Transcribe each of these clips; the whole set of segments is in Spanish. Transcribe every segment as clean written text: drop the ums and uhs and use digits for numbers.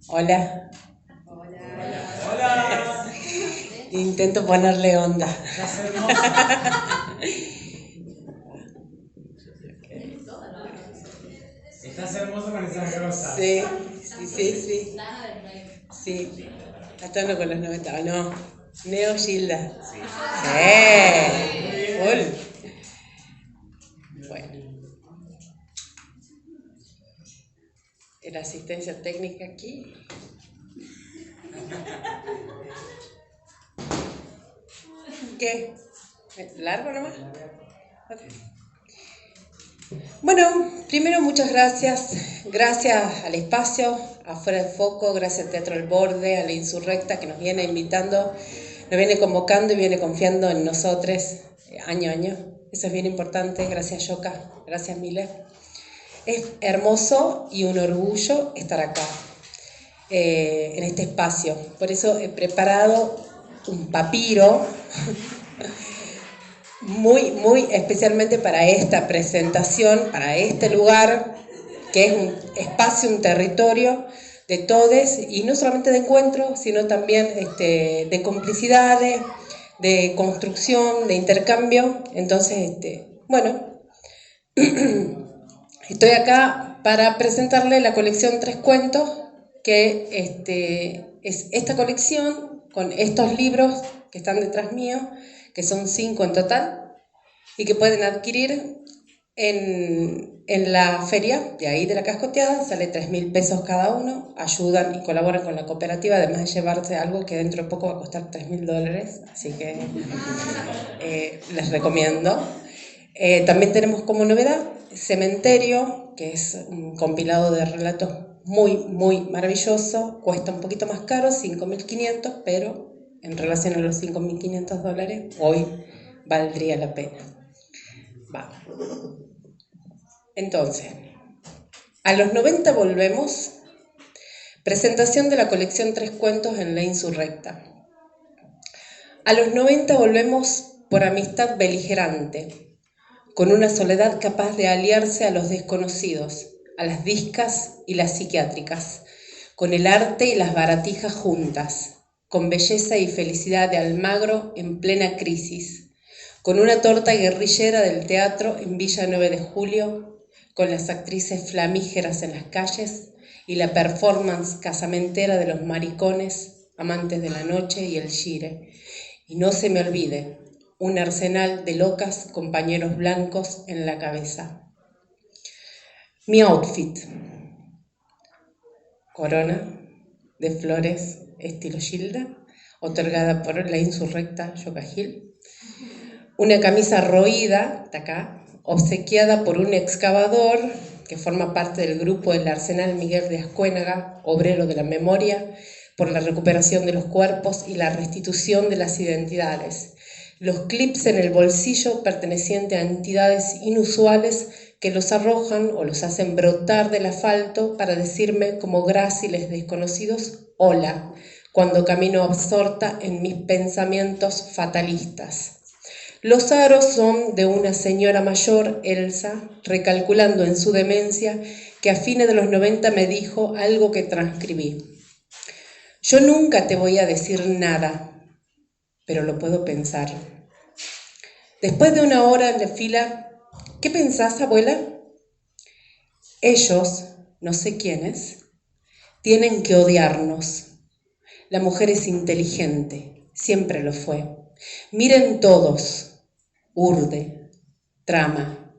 Hola. Hola. Intento ponerle onda. Estás hermosa. Estás hermosa con esas rosas. Sí. Sí. Atando con los 90. No. Neo Gilda. Sí. Full. Bueno. La asistencia técnica aquí. ¿Qué? ¿Largo nomás? Okay. Bueno, primero muchas gracias. Gracias al espacio, afuera del foco, gracias al Teatro El Borde, a la Insurrecta que nos viene invitando, nos viene convocando y viene confiando en nosotros año a año. Eso es bien importante. Gracias, Yoka. Gracias, Mile. Es hermoso y un orgullo estar acá, en este espacio. Por eso he preparado un papiro muy especialmente para esta presentación, para este lugar, que es un espacio, un territorio de todes, y no solamente de encuentro, sino también de complicidades, de construcción, de intercambio. Entonces, bueno, estoy acá para presentarle la colección Tres Cuentos, que es esta colección con estos libros que están detrás mío, que son 5 en total, y que pueden adquirir en la feria de ahí de la Cascoteada. Sale 3.000 pesos cada uno, ayudan y colaboran con la cooperativa, además de llevarse algo que dentro de poco va a costar $3.000, así que les recomiendo. También tenemos como novedad Cementerio, que es un compilado de relatos muy maravilloso, cuesta un poquito más caro, 5.500, pero en relación a los $5.500 hoy valdría la pena. Va. Entonces, a los 90 volvemos. Presentación de la colección Tres Cuentos en la Insurrecta. A los 90 volvemos por amistad beligerante, con una soledad capaz de aliarse a los desconocidos, a las discas y las psiquiátricas, con el arte y las baratijas juntas, con belleza y felicidad de Almagro en plena crisis, con una torta guerrillera del teatro en Villa 9 de Julio, con las actrices flamígeras en las calles y la performance casamentera de los maricones, amantes de la noche y el gire. Y no se me olvide, un arsenal de locas compañeros blancos en la cabeza. Mi outfit: corona de flores estilo Gilda, otorgada por la Insurrecta Yoka Gil. Una camisa roída, de acá, obsequiada por un excavador que forma parte del grupo del Arsenal Miguel de Ascuénaga, obrero de la memoria, por la recuperación de los cuerpos y la restitución de las identidades. Los clips en el bolsillo pertenecientes a entidades inusuales que los arrojan o los hacen brotar del asfalto para decirme como gráciles desconocidos hola, cuando camino absorta en mis pensamientos fatalistas. Los aros son de una señora mayor, Elsa, recalculando en su demencia, que a fines de los 90 me dijo algo que transcribí. Yo nunca te voy a decir nada, pero lo puedo pensar. Después de una hora en la fila, ¿qué pensás, abuela? Ellos, no sé quiénes, tienen que odiarnos. La mujer es inteligente, siempre lo fue. Miren todos. Urde, trama.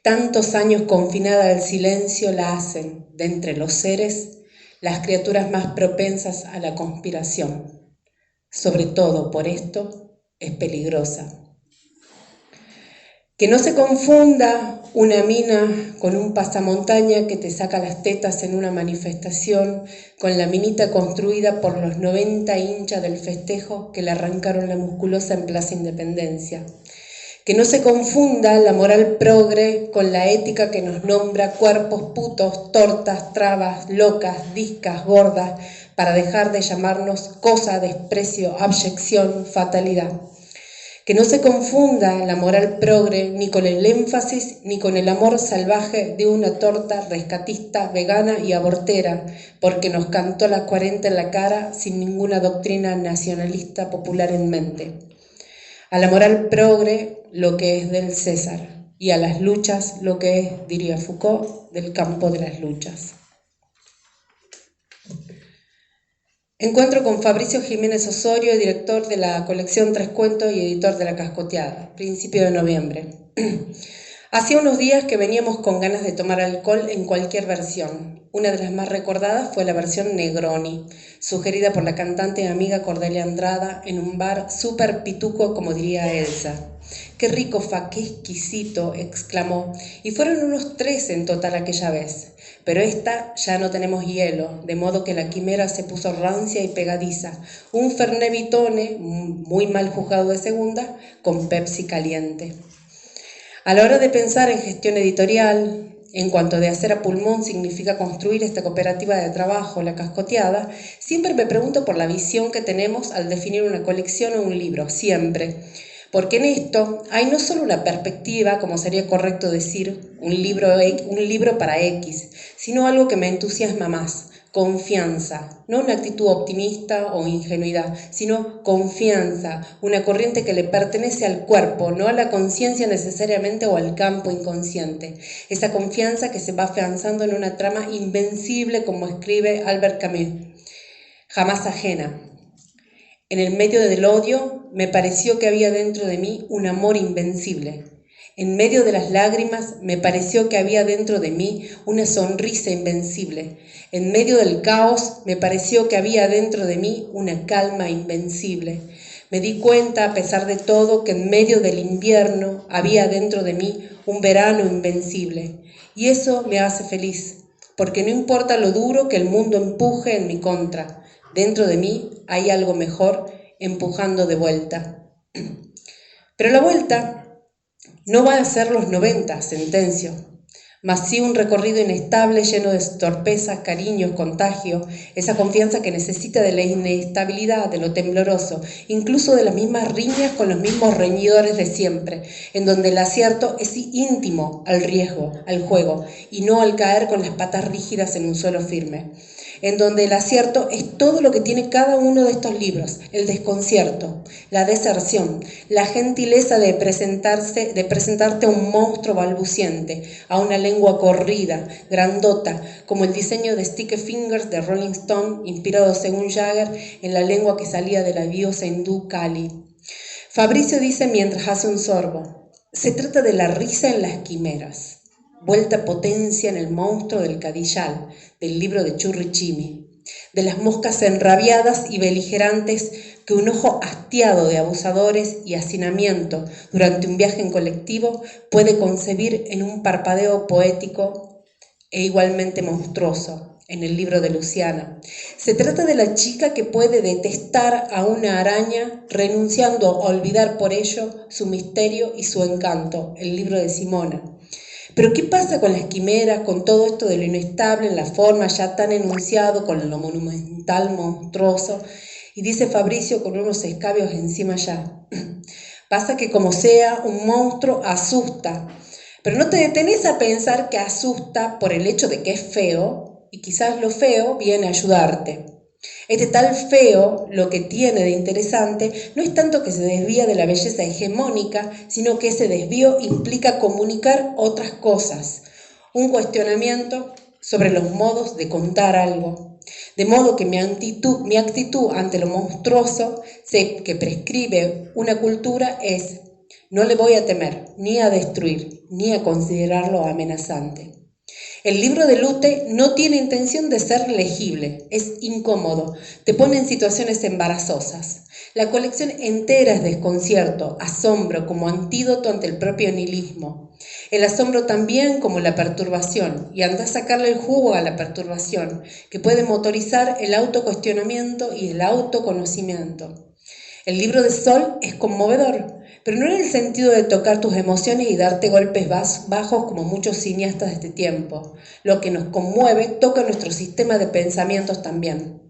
Tantos años confinada al silencio la hacen, de entre los seres, las criaturas más propensas a la conspiración. Sobre todo por esto es peligrosa. Que no se confunda una mina con un pasamontaña que te saca las tetas en una manifestación, con la minita construida por los 90 hinchas del festejo que le arrancaron la musculosa en Plaza Independencia. Que no se confunda la moral progre con la ética que nos nombra cuerpos putos, tortas, trabas, locas, discas, gordas, para dejar de llamarnos cosa, desprecio, abyección, fatalidad. Que no se confunda la moral progre ni con el énfasis ni con el amor salvaje de una torta rescatista, vegana y abortera, porque nos cantó las 40 en la cara sin ninguna doctrina nacionalista popular en mente. A la moral progre lo que es del César, y a las luchas lo que es, diría Foucault, del campo de las luchas. Encuentro con Fabricio Jiménez Osorio, director de la colección Tres Cuentos y editor de La Cascoteada, principio de noviembre. Hacía unos días que veníamos con ganas de tomar alcohol en cualquier versión. Una de las más recordadas fue la versión Negroni, sugerida por la cantante y amiga Cordelia Andrada en un bar súper pituco, como diría Elsa. ¡Qué rico fa, qué exquisito!, exclamó, y fueron unos 3 en total aquella vez. Pero esta ya no tenemos hielo, de modo que la quimera se puso rancia y pegadiza. Un Fernet Vitone, muy mal juzgado de segunda, con Pepsi caliente. A la hora de pensar en gestión editorial, en cuanto de hacer a pulmón significa construir esta cooperativa de trabajo, La Cascoteada, siempre me pregunto por la visión que tenemos al definir una colección o un libro, siempre. Porque en esto hay no solo una perspectiva, como sería correcto decir, un libro para X, sino algo que me entusiasma más, confianza, no una actitud optimista o ingenuidad, sino confianza, una corriente que le pertenece al cuerpo, no a la conciencia necesariamente o al campo inconsciente. Esa confianza que se va afianzando en una trama invencible, como escribe Albert Camus, jamás ajena. En el medio del odio me pareció que había dentro de mí un amor invencible. En medio de las lágrimas me pareció que había dentro de mí una sonrisa invencible. En medio del caos me pareció que había dentro de mí una calma invencible. Me di cuenta, a pesar de todo, que en medio del invierno había dentro de mí un verano invencible. Y eso me hace feliz, porque no importa lo duro que el mundo empuje en mi contra. Dentro de mí hay algo mejor empujando de vuelta. Pero la vuelta no va a ser los 90, sentencio, mas sí un recorrido inestable lleno de torpezas, cariños, contagio, esa confianza que necesita de la inestabilidad, de lo tembloroso, incluso de las mismas riñas con los mismos reñidores de siempre, en donde el acierto es íntimo al riesgo, al juego, y no al caer con las patas rígidas en un suelo firme. En donde el acierto es todo lo que tiene cada uno de estos libros, el desconcierto, la deserción, la gentileza de presentarte a un monstruo balbuciente, a una lengua corrida, grandota, como el diseño de Sticky Fingers de Rolling Stone, inspirado según Jagger en la lengua que salía de la diosa hindú Kali. Fabricio dice mientras hace un sorbo, se trata de la risa en las quimeras. Vuelta potencia en el monstruo del Cadillal, del libro de Churrichimi, de las moscas enrabiadas y beligerantes que un ojo hastiado de abusadores y hacinamiento durante un viaje en colectivo puede concebir en un parpadeo poético e igualmente monstruoso, en el libro de Luciana. Se trata de la chica que puede detestar a una araña renunciando a olvidar por ello su misterio y su encanto, el libro de Simona. Pero ¿qué pasa con las quimeras, con todo esto de lo inestable en la forma ya tan enunciado, con lo monumental, monstruoso? Y dice Fabricio con unos escabios encima ya. Pasa que como sea, un monstruo asusta. Pero no te detenés a pensar que asusta por el hecho de que es feo, y quizás lo feo viene a ayudarte. Este tal feo, lo que tiene de interesante, no es tanto que se desvía de la belleza hegemónica, sino que ese desvío implica comunicar otras cosas, un cuestionamiento sobre los modos de contar algo. De modo que mi actitud ante lo monstruoso que prescribe una cultura es: no le voy a temer, ni a destruir, ni a considerarlo amenazante. El libro de Lute no tiene intención de ser legible, es incómodo, te pone en situaciones embarazosas. La colección entera es desconcierto, asombro como antídoto ante el propio nihilismo. El asombro también como la perturbación, y anda a sacarle el jugo a la perturbación, que puede motorizar el autocuestionamiento y el autoconocimiento. El libro de Sol es conmovedor, pero no en el sentido de tocar tus emociones y darte golpes bajos como muchos cineastas de este tiempo. Lo que nos conmueve toca nuestro sistema de pensamientos también.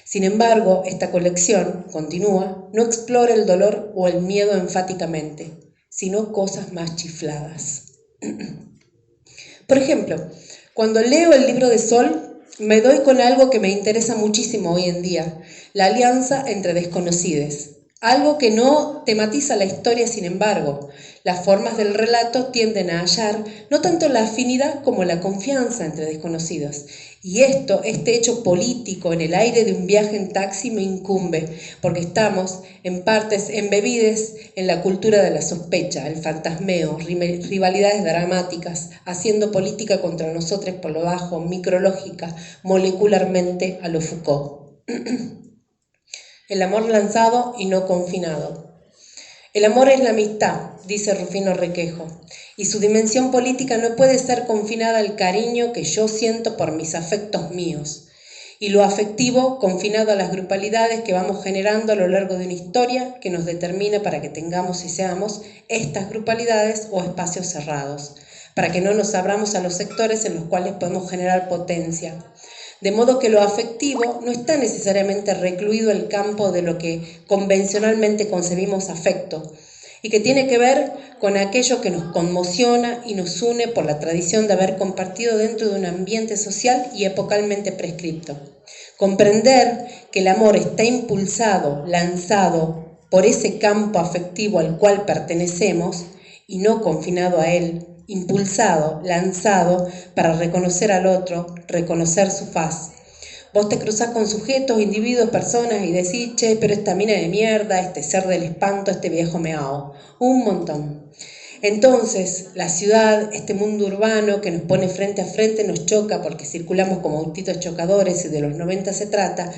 Sin embargo, esta colección, continúa, no explora el dolor o el miedo enfáticamente, sino cosas más chifladas. Por ejemplo, cuando leo el libro de Sol, me doy con algo que me interesa muchísimo hoy en día, la alianza entre desconocides. Algo que no tematiza la historia, sin embargo. Las formas del relato tienden a hallar no tanto la afinidad como la confianza entre desconocidos. Y este hecho político en el aire de un viaje en taxi me incumbe, porque estamos, en partes, embebides en la cultura de la sospecha, el fantasmeo, rivalidades dramáticas, haciendo política contra nosotros por lo bajo, micrológica, molecularmente a lo Foucault. El amor lanzado y no confinado. El amor es la amistad, dice Rufino Requejo, y su dimensión política no puede ser confinada al cariño que yo siento por mis afectos míos, y lo afectivo confinado a las grupalidades que vamos generando a lo largo de una historia que nos determina para que tengamos y seamos estas grupalidades o espacios cerrados, para que no nos abramos a los sectores en los cuales podemos generar potencia. De modo que lo afectivo no está necesariamente recluido en el campo de lo que convencionalmente concebimos afecto, y que tiene que ver con aquello que nos conmociona y nos une por la tradición de haber compartido dentro de un ambiente social y epocalmente prescripto. Comprender que el amor está impulsado, lanzado por ese campo afectivo al cual pertenecemos y no confinado a él, impulsado, lanzado para reconocer al otro, reconocer su faz. Vos te cruzás con sujetos, individuos, personas y decís, che, pero esta mina de mierda, este ser del espanto, este viejo meao. Un montón. Entonces, la ciudad, este mundo urbano que nos pone frente a frente, nos choca porque circulamos como autitos chocadores y de los 90 se trata,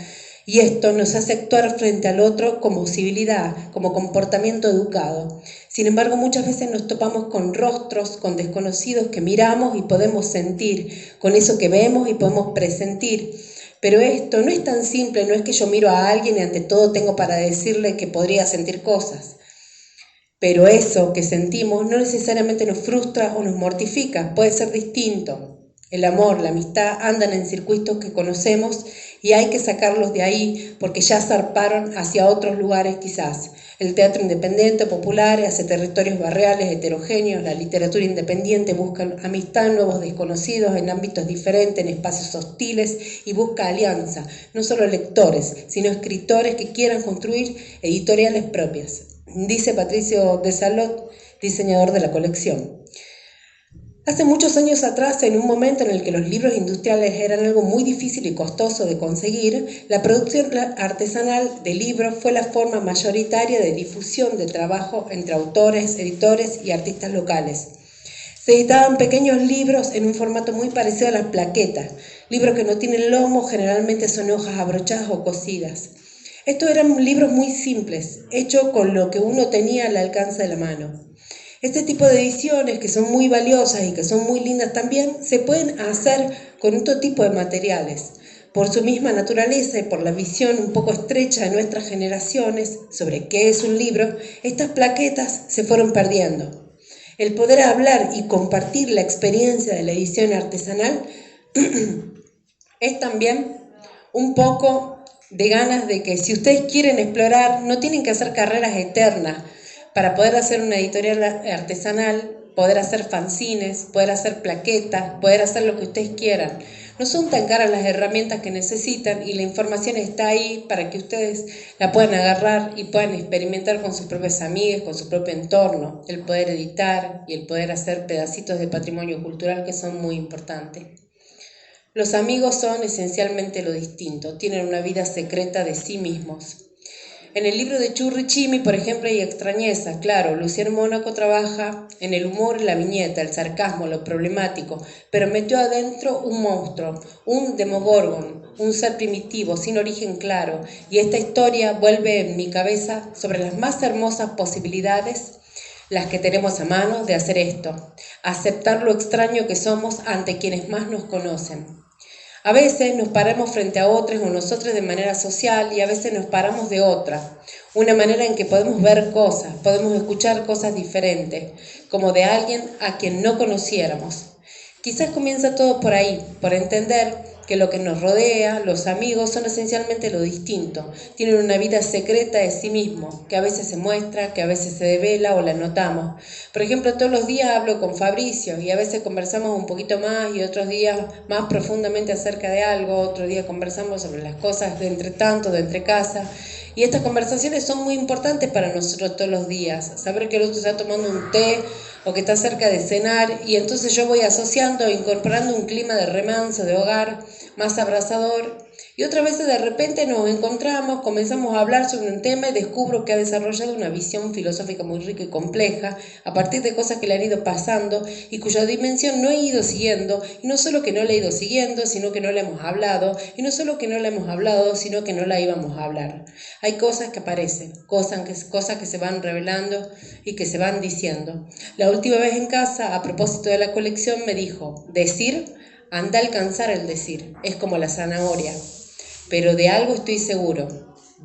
y esto nos hace actuar frente al otro como civilidad, como comportamiento educado. Sin embargo, muchas veces nos topamos con rostros, con desconocidos que miramos y podemos sentir, con eso que vemos y podemos presentir. Pero esto no es tan simple, no es que yo miro a alguien y ante todo tengo para decirle que podría sentir cosas. Pero eso que sentimos no necesariamente nos frustra o nos mortifica, puede ser distinto. El amor, la amistad andan en circuitos que conocemos y hay que sacarlos de ahí porque ya zarparon hacia otros lugares quizás. El teatro independiente, popular, hacia territorios barriales, heterogéneos, la literatura independiente busca amistad en nuevos desconocidos, en ámbitos diferentes, en espacios hostiles y busca alianza, no solo lectores, sino escritores que quieran construir editoriales propias. Dice Patricio de Salot, diseñador de la colección. Hace muchos años atrás, en un momento en el que los libros industriales eran algo muy difícil y costoso de conseguir, la producción artesanal de libros fue la forma mayoritaria de difusión de trabajo entre autores, editores y artistas locales. Se editaban pequeños libros en un formato muy parecido a las plaquetas, libros que no tienen lomo, generalmente son hojas abrochadas o cosidas. Estos eran libros muy simples, hechos con lo que uno tenía al alcance de la mano. Este tipo de ediciones, que son muy valiosas y que son muy lindas también, se pueden hacer con otro tipo de materiales. Por su misma naturaleza y por la visión un poco estrecha de nuestras generaciones sobre qué es un libro, estas plaquetas se fueron perdiendo. El poder hablar y compartir la experiencia de la edición artesanal es también un poco de ganas de que si ustedes quieren explorar, no tienen que hacer carreras eternas para poder hacer una editorial artesanal, poder hacer fanzines, poder hacer plaquetas, poder hacer lo que ustedes quieran. No son tan caras las herramientas que necesitan y la información está ahí para que ustedes la puedan agarrar y puedan experimentar con sus propias amigas, con su propio entorno, el poder editar y el poder hacer pedacitos de patrimonio cultural que son muy importantes. Los amigos son esencialmente lo distinto, tienen una vida secreta de sí mismos. En el libro de Churri Chimi, por ejemplo, hay extrañeza. Claro, Luciano Mónaco trabaja en el humor y la viñeta, el sarcasmo, lo problemático, pero metió adentro un monstruo, un demogorgon, un ser primitivo, sin origen claro, y esta historia vuelve en mi cabeza sobre las más hermosas posibilidades, las que tenemos a mano, de hacer esto, aceptar lo extraño que somos ante quienes más nos conocen. A veces nos paramos frente a otros o nosotros de manera social y a veces nos paramos de otra, una manera en que podemos ver cosas, podemos escuchar cosas diferentes, como de alguien a quien no conociéramos. Quizás comienza todo por ahí, por entender que lo que nos rodea, los amigos, son esencialmente lo distinto. Tienen una vida secreta de sí mismos, que a veces se muestra, que a veces se devela o la notamos. Por ejemplo, todos los días hablo con Fabricio y a veces conversamos un poquito más y otros días más profundamente acerca de algo, otro día conversamos sobre las cosas de entre tanto, de entre casa. Y estas conversaciones son muy importantes para nosotros todos los días. Saber que el otro está tomando un té o que está cerca de cenar, y entonces yo voy asociando, incorporando un clima de remanso, de hogar, más abrazador. Y otras veces de repente nos encontramos, comenzamos a hablar sobre un tema y descubro que ha desarrollado una visión filosófica muy rica y compleja a partir de cosas que le han ido pasando y cuya dimensión no he ido siguiendo, y no solo que no la he ido siguiendo, sino que no la hemos hablado, y no solo que no la hemos hablado, sino que no la íbamos a hablar. Hay cosas que aparecen, cosas que se van revelando y que se van diciendo. La última vez en casa, a propósito de la colección, me dijo: decir, anda a alcanzar el decir, es como la zanahoria. Pero de algo estoy seguro,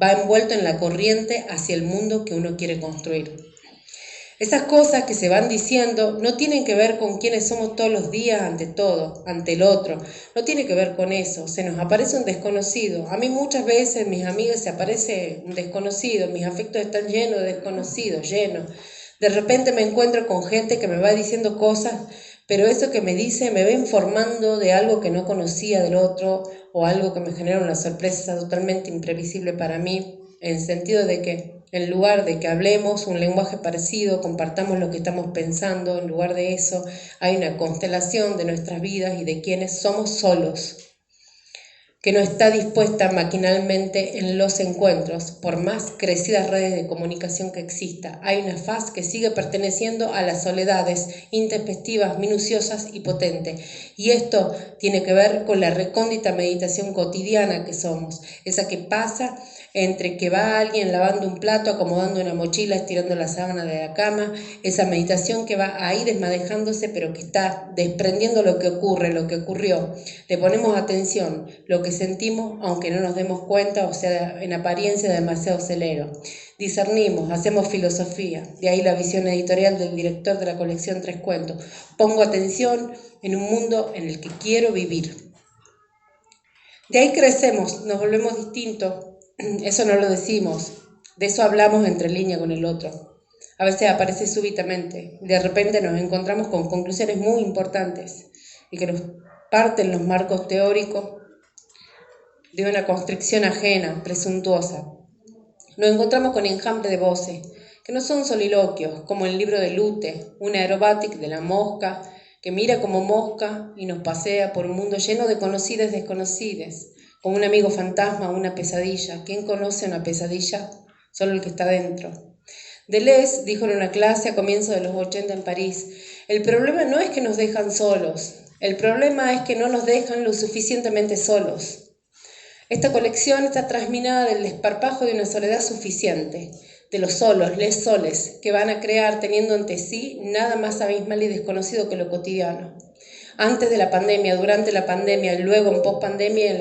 va envuelto en la corriente hacia el mundo que uno quiere construir. Esas cosas que se van diciendo no tienen que ver con quiénes somos todos los días ante todo, ante el otro. No tiene que ver con eso. Se nos aparece un desconocido. A mí muchas veces, mis amigas, se aparece un desconocido. Mis afectos están llenos de desconocidos, llenos. De repente me encuentro con gente que me va diciendo cosas, pero eso que me dice me va informando de algo que no conocía del otro, o algo que me genera una sorpresa totalmente imprevisible para mí, en el sentido de que en lugar de que hablemos un lenguaje parecido, compartamos lo que estamos pensando, en lugar de eso hay una constelación de nuestras vidas y de quienes somos solos, que no está dispuesta maquinalmente en los encuentros, por más crecidas redes de comunicación que exista. Hay una faz que sigue perteneciendo a las soledades intempestivas, minuciosas y potentes. Y esto tiene que ver con la recóndita meditación cotidiana que somos, esa que pasa entre que va alguien lavando un plato, acomodando una mochila, estirando la sábana de la cama, esa meditación que va ahí desmadejándose, pero que está desprendiendo lo que ocurre, lo que ocurrió. Le ponemos atención, lo que sentimos, aunque no nos demos cuenta, o sea, en apariencia demasiado celero. Discernimos, hacemos filosofía, de ahí la visión editorial del director de la colección Tres Cuentos. Pongo atención en un mundo en el que quiero vivir. De ahí crecemos, nos volvemos distintos. Eso no lo decimos, de eso hablamos entre línea con el otro. A veces aparece súbitamente, de repente nos encontramos con conclusiones muy importantes y que nos parten los marcos teóricos de una constricción ajena, presuntuosa. Nos encontramos con enjambre de voces, que no son soliloquios, como el libro de Lute, una aerobatic de la mosca, que mira como mosca y nos pasea por un mundo lleno de conocidas desconocidas, como un amigo fantasma o una pesadilla. ¿Quién conoce una pesadilla? Solo el que está dentro. Deleuze dijo en una clase a comienzos de los 80 en París: el problema no es que nos dejan solos, el problema es que no nos dejan lo suficientemente solos. Esta colección está trasminada del desparpajo de una soledad suficiente, de los solos, les soles, que van a crear teniendo ante sí nada más abismal y desconocido que lo cotidiano. Antes de la pandemia, durante la pandemia, y luego en pospandemia, en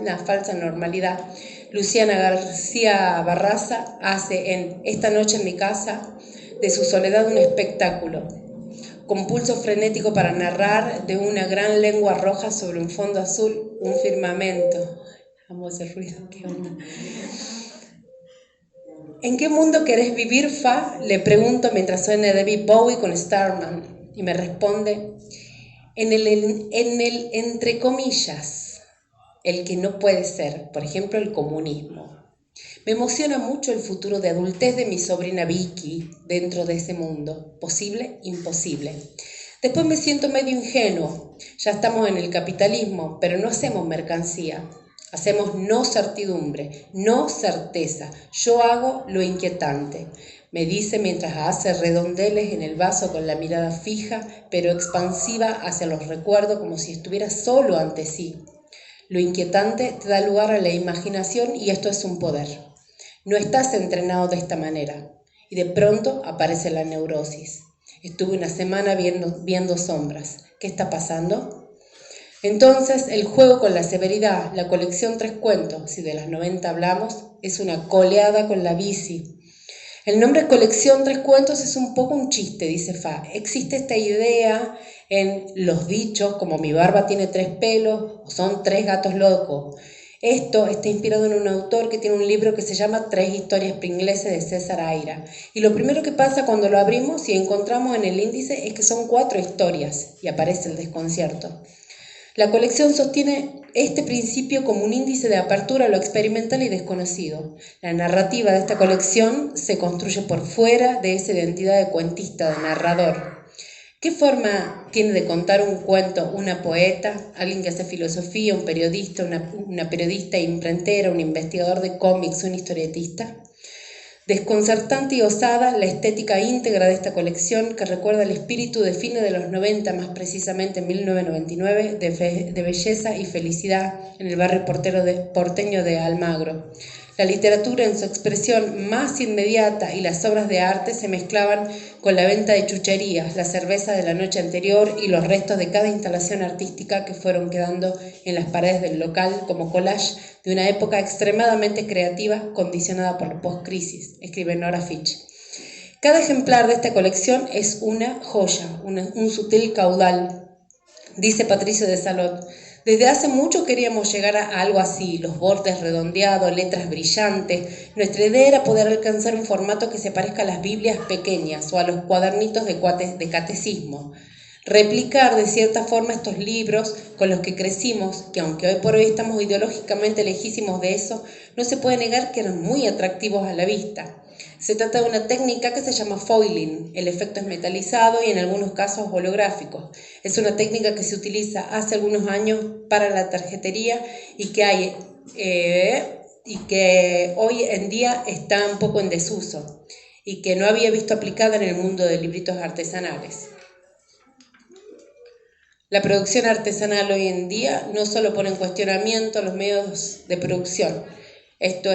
la falsa normalidad. Luciana García Barraza hace en Esta noche en mi casa de su soledad un espectáculo, con pulso frenético para narrar de una gran lengua roja sobre un fondo azul un firmamento. Amo ese ruido, qué onda. ¿En qué mundo querés vivir, Fa? Le pregunto mientras suena David Bowie con Starman. Y me responde: en el entre comillas, el que no puede ser, por ejemplo, el comunismo. Me emociona mucho el futuro de adultez de mi sobrina Vicky dentro de ese mundo. ¿Posible? Imposible. Después me siento medio ingenuo. Ya estamos en el capitalismo, pero no hacemos mercancía. Hacemos no certidumbre, no certeza. Yo hago lo inquietante, me dice mientras hace redondeles en el vaso con la mirada fija, pero expansiva hacia los recuerdos, como si estuviera solo ante sí. Lo inquietante te da lugar a la imaginación y esto es un poder. No estás entrenado de esta manera. Y de pronto aparece la neurosis. Estuve una semana viendo sombras. ¿Qué está pasando? Entonces, el juego con la severidad, la colección Tres Cuentos, si de las 90 hablamos, es una coleada con la bici. El nombre colección Tres Cuentos es un poco un chiste, dice Fa. Existe esta idea en los dichos como mi barba tiene 3 pelos o son 3 gatos locos. Esto está inspirado en un autor que tiene un libro que se llama 3 historias pringleses de César Aira. Y lo primero que pasa cuando lo abrimos y encontramos en el índice es que son 4 historias y aparece el desconcierto. La colección sostiene este principio como un índice de apertura a lo experimental y desconocido. La narrativa de esta colección se construye por fuera de esa identidad de cuentista, de narrador. ¿Qué forma tiene de contar un cuento una poeta, alguien que hace filosofía, un periodista, una periodista imprentera, un investigador de cómics, un historietista? Desconcertante y osada, la estética íntegra de esta colección, que recuerda el espíritu de fines de los 90, más precisamente en 1999, de belleza y felicidad en el barrio porteño de Almagro. La literatura en su expresión más inmediata y las obras de arte se mezclaban con la venta de chucherías, la cerveza de la noche anterior y los restos de cada instalación artística que fueron quedando en las paredes del local como collage de una época extremadamente creativa condicionada por la post-crisis, escribe Nora Fitch. Cada ejemplar de esta colección es una joya, un sutil caudal, dice Patricio de Salot. Desde hace mucho queríamos llegar a algo así, los bordes redondeados, letras brillantes. Nuestra idea era poder alcanzar un formato que se parezca a las Biblias pequeñas o a los cuadernitos de catecismo. Replicar de cierta forma estos libros con los que crecimos, que aunque hoy por hoy estamos ideológicamente lejísimos de eso, no se puede negar que eran muy atractivos a la vista. Se trata de una técnica que se llama foiling. El efecto es metalizado y en algunos casos holográfico. Es una técnica que se utiliza hace algunos años para la tarjetería y que hoy en día está un poco en desuso y que no había visto aplicada en el mundo de libritos artesanales. La producción artesanal hoy en día no solo pone en cuestionamiento los medios de producción. Esto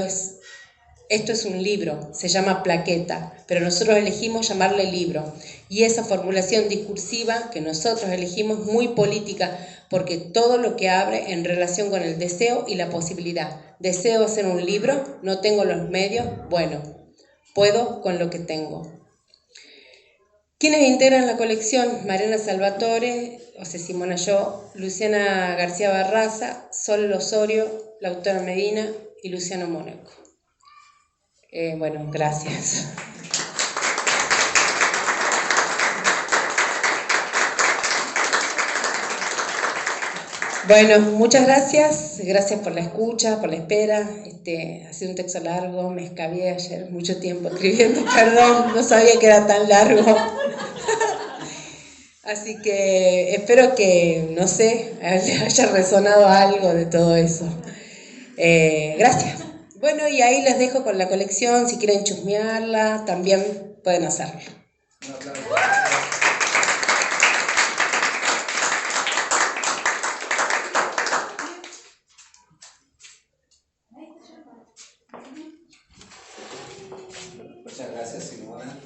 es un libro, se llama plaqueta, pero nosotros elegimos llamarle libro. Y esa formulación discursiva que nosotros elegimos es muy política, porque todo lo que abre en relación con el deseo y la posibilidad. Deseo hacer un libro, no tengo los medios, bueno, puedo con lo que tengo. ¿Quiénes integran la colección? Mariana Salvatore, José Simona Yo, Luciana García Barraza, Sol Osorio, Lautaro Medina y Luciano Mónaco. Bueno, gracias. Bueno, muchas gracias por la escucha, por la espera. Ha sido un texto largo, me escabié ayer mucho tiempo escribiendo, perdón, no sabía que era tan largo. Así que espero que, no sé, haya resonado algo de todo eso. Gracias. Bueno, y ahí les dejo con la colección, si quieren chusmearla, también pueden hacerlo. Un aplauso. Muchas gracias, Simona.